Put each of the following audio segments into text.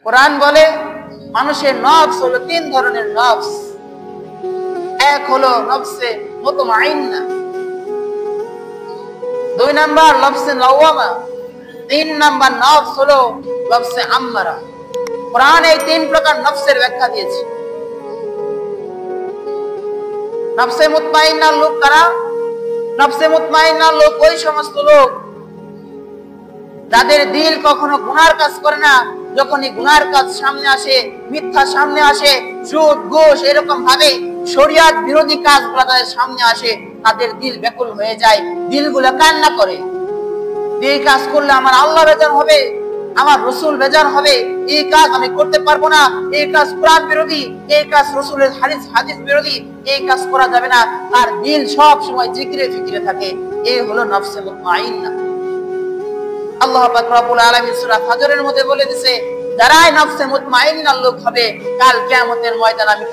কোরআন বলে মানুষের নফস হলো তিন ধরনের নফস। এক হলো নফসে মুতমাইন্না, দুই নাম্বার নফসে লাওয়ামা, তিন নাম্বার নফস হলো নফসে আম্মারা। কোরআন এই তিন প্রকার নফসের ব্যাখ্যা দিয়েছে। নফসে মুতমাইন্নার লোক কারা? নফসে মুতমাইন্নার লোক ওই সমস্ত লোক যাদের দিল কখনো গুনার কাজ করে না। যখনই গুনার কাজ সামনে আসে, মিথ্যা সামনে আসে, সুদ ঘুষ এরকম ভাবে শরিয়ত বিরোধী কাজগুলো তাদের সামনে আসে, তাদের দিল ব্যাকুল হয়ে যায়, দিলগুলো কান্না করে। এই কাজ করলে আমার আল্লাহ বেজার হবে, আমার রসুল বেজার হবে, এই কাজ আমি করতে পারবো না, এই কাজ কোরআন বিরোধী, এই কাজ রসুলের হাদিস বিরোধী, এই কাজ করা যাবে না। তার দিল সব সময় জিকিরে ফিকিরে থাকে। এই হলো নফসে মুতমাইন্না। আল্লাহ পাক রব্বুল আলামিন সূরা ফাজরের মধ্যে বলে দিয়েছে, যারাই নফসে মুতমাইন্নার লোক হবে, কাল কিয়ামতের ময়দানে আমি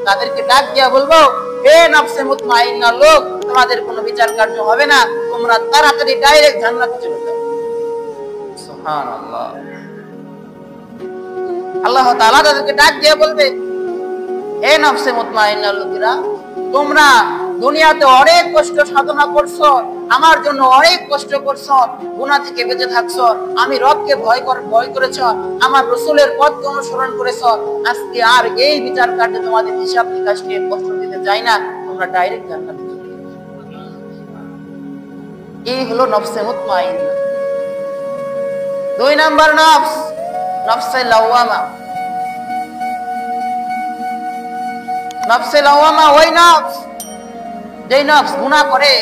তাদেরকে ডাক দিয়া বলবো, হে নফসে মুতমাইন্নার লোক, তোমাদের কোনো বিচার কার্য হবে না, তোমরা তাড়াতাড়ি ডাইরেক্ট জান্নাতে চলে যাও। সুবহানাল্লাহ। আল্লাহ তাআলা তাদেরকে ডাক দিয়ে বলবে, হে নফসে মুতমাইন্নার লোকেরা, তোমরা দুনিয়াতে অনেক কষ্ট সাধনা করছো, আমার জন্য অনেক কষ্ট করছো, গুনাহ থেকে বেঁচে থাকছো, আমি রবকে ভয় করেছো, আমার রাসূলের পথকে অনুসরণ করেছো। আজকে আর এই বিচার কার্যে তোমাদের হিসাব নিকাশ নিয়ে কষ্ট দিতে চাই না, তোমরা ডাইরেক্ট জান্নাতে চলে যাও। এই হলো নফসে মুতমাইন্না। দুই নাম্বার নফস, নফসে লাওয়ামা। নফসে লাওয়ামা ওই নফস যে নফস গুনাহ করে,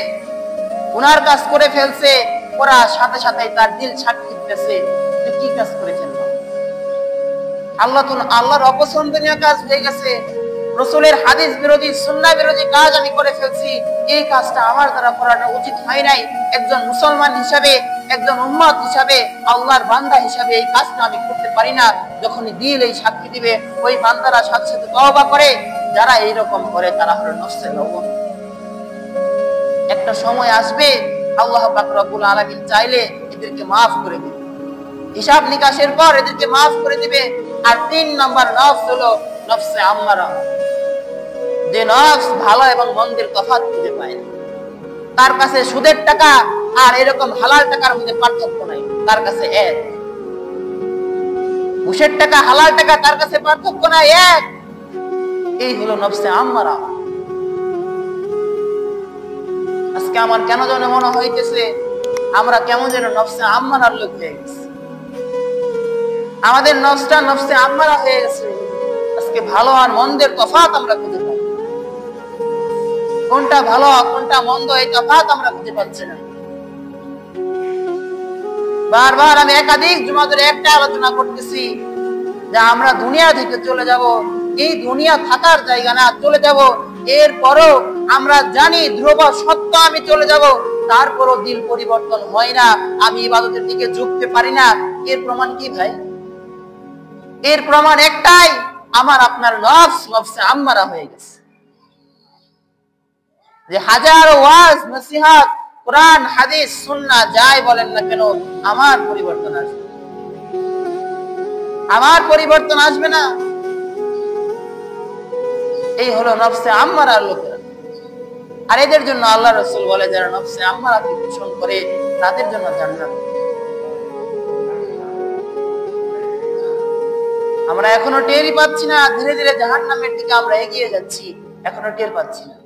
গুনার কাজ করে ফেলছে, করার সাথে সাথে তার দিল সাক্ষী দিতেছে যে কি কাজ করেছেন, আল্লাহর অপছন্দনীয় কাজ হয়ে গেছে, রাসূলের হাদিস বিরোধী সুন্নাহ বিরোধী কাজ আমি করে ফেলছি, এই কাজটা আমার দ্বারা করাটা উচিত হয় নাই। একজন মুসলমান হিসাবে, একজন উম্মত হিসাবে, আল্লাহর বান্দা হিসাবে এই কাজটা আমি করতে পারি না। যখনই দিল এই সাক্ষী দিবে, ওই বান্দারা সাথে সাথে তওবা করে। যারা এইরকম করে তারা হলো নফসে লাওয়ামা। একটা সময় আসবে আল্লাহ পাক রব্বুল আলামিন চাইলে এদেরকে মাফ করে দিবে, হিসাব নিকাশের পর এদেরকে মাফ করে দিবে। আর তিন নাম্বার নফস হলো নফসে আম্মারা, যে নফস ভালো এবং মন্দের তফাৎ খুঁজে পায় না। তার কাছে সুদের টাকা আর এরকম হালাল টাকার মধ্যে পার্থক্য নাই, তার কাছে এক। ঘুষের টাকা হালাল টাকা তার কাছে পার্থক্য নাই, এক। এই হলো নফসে আম্মারা। আজকে আমার কেন যেন মনে হইতেছে আমরা কেমন যেন নফসে আম্মারার লোক হয়ে গেছি। আমাদের নফসটা নফসে আম্মারা হয়ে গেছে। আজকে ভালো আর মন্দের তফাৎ আমরা খুঁজে পাই, কোনটা ভালো কোনটা মন্দ এই তফাৎ আমরা খুঁজে পাচ্ছি না। বারবার আমি একাধিক জুমা ধরে একটা আলোচনা করতেছি যে আমরা দুনিয়া থেকে চলে যাব, এই দুনিয়া থাকার জায়গা না, চলে যাব। এরপরও আমরা জানি ধ্রুব সত্য আমি চলে যাব, তারপরও দিল পরিবর্তন হয় না, আমি ইবাদতের দিকে ঝুঁকতে পারি না। এর প্রমাণ কি ভাই? এর প্রমাণ একটাই, আমার আপনার নফস নফসে আম্মারা হয়ে গেছে। যে হাজারো ওয়াজ নসিহত কোরআন হাদিস সুন্নাহ যাই বলেন না কেন, আমার পরিবর্তন আসবে, আমার পরিবর্তন আসবে না। এই হলো নফসে আম্মারার লোকেরা। আর এদের জন্য আল্লাহ রাসূল বলে, যারা নফসে আম্মারাকে পোষণ করে তাদের জন্য জান্নাত। আমরা এখনো টেরই পাচ্ছি না, ধীরে ধীরে জাহান্নামের দিকে আমরা এগিয়ে যাচ্ছি, এখনো টের পাচ্ছি না।